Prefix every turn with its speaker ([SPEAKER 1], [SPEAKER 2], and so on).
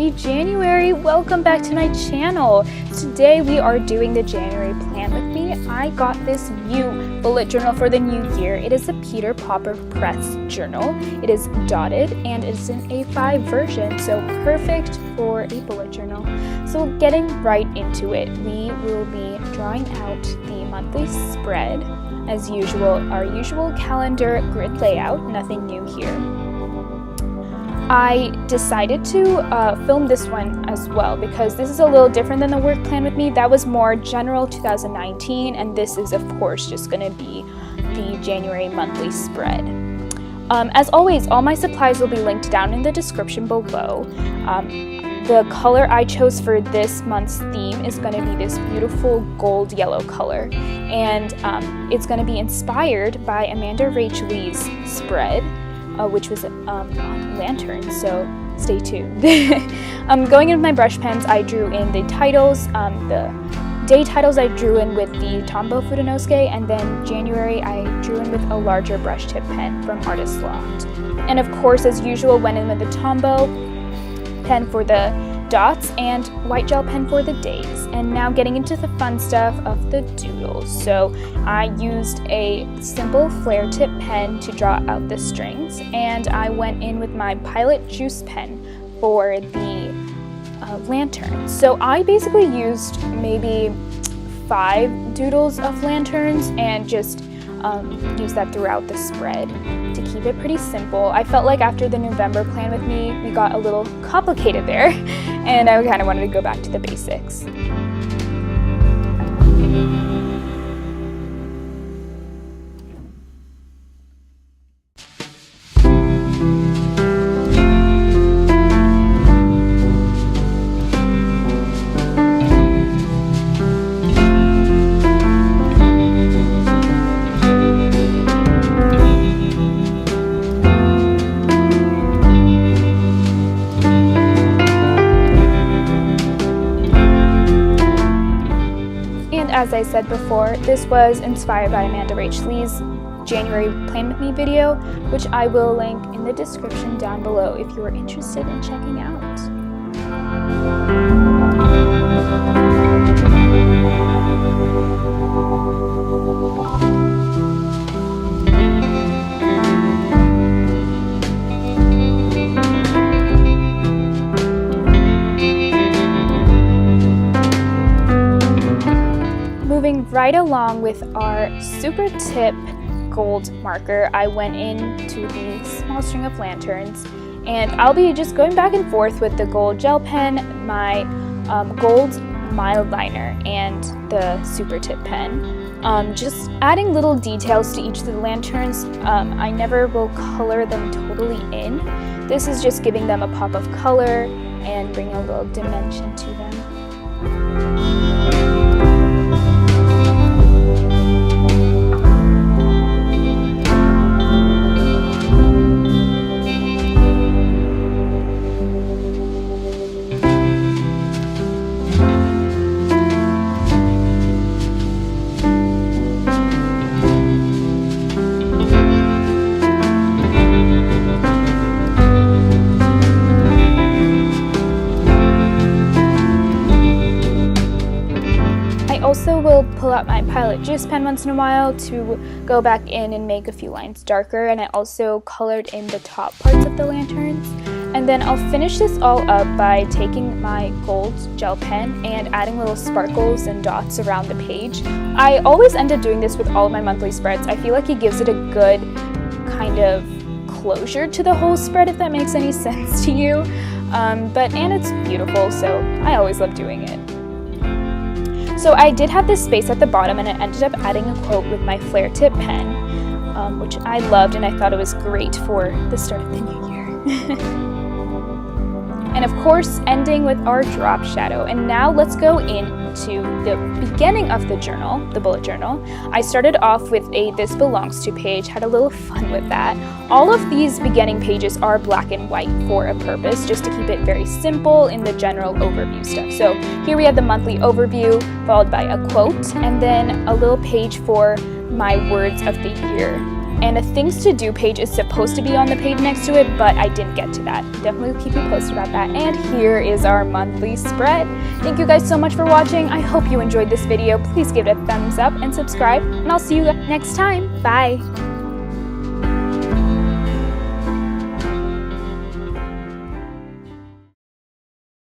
[SPEAKER 1] Happy January! Welcome back to my channel. Today we are doing the January plan with me. I got this new bullet journal for the new year. It is a Peter Popper Press journal. It is dotted and it's an A5 version, so perfect for a bullet journal. So getting right into it, we will be drawing out the monthly spread. As usual, our usual calendar grid layout, nothing new here. I decided to film this one as well because this is a little different than the work plan with me. That was more general 2019, and this is of course just going to be the January monthly spread. As always, all my supplies will be linked down in the description below. The color I chose for this month's theme is going to be this beautiful gold yellow color, and it's going to be inspired by Amanda Rach Lee's spread, which was on lanterns, so stay tuned. Going in with my brush pens, I drew in the titles. The day titles I drew in with the Tombow Fudenosuke, and then January I drew in with a larger brush tip pen from Artist Loft. And of course, as usual, went in with the Tombow pen for the dots and white gel pen for the days. And now getting into the fun stuff of the doodles. So I used a simple flare tip pen to draw out the strings, and I went in with my Pilot Juice pen for the lanterns. So I basically used maybe 5 doodles of lanterns and just use that throughout the spread to keep it pretty simple. I felt like after the November plan with me, we got a little complicated there, and I kind of wanted to go back to the basics. As I said before, this was inspired by Amanda Rach Lee's January Plan With Me video, which I will link in the description down below if you are interested in checking out. Moving right along with our Super Tip gold marker, I went into the small string of lanterns, and I'll be just going back and forth with the gold gel pen, my gold mild liner, and the Super Tip pen. Just adding little details to each of the lanterns. I never will color them totally in. This is just giving them a pop of color and bringing a little dimension to them. Also will pull out my Pilot Juice pen once in a while to go back in and make a few lines darker, and I also colored in the top parts of the lanterns. And then I'll finish this all up by taking my gold gel pen and adding little sparkles and dots around the page. I always end up doing this with all of my monthly spreads. I feel like it gives it a good kind of closure to the whole spread, if that makes any sense to you. And it's beautiful, so I always love doing it. So I did have this space at the bottom, and I ended up adding a quote with my flare tip pen, which I loved, and I thought it was great for the start of the new year. And of course, ending with our drop shadow. And now let's go into the beginning of the journal, the bullet journal. I started off with a This Belongs To page, had a little fun with that. All of these beginning pages are black and white for a purpose, just to keep it very simple in the general overview stuff. So here we have the monthly overview, followed by a quote, and then a little page for my words of the year And a things to do page is supposed to be on the page next to it, but I didn't get to that. Definitely keep you posted about that. And here is our monthly spread. Thank you guys so much for watching. I hope you enjoyed this video. Please give it a thumbs up and subscribe, and I'll see you next time. Bye!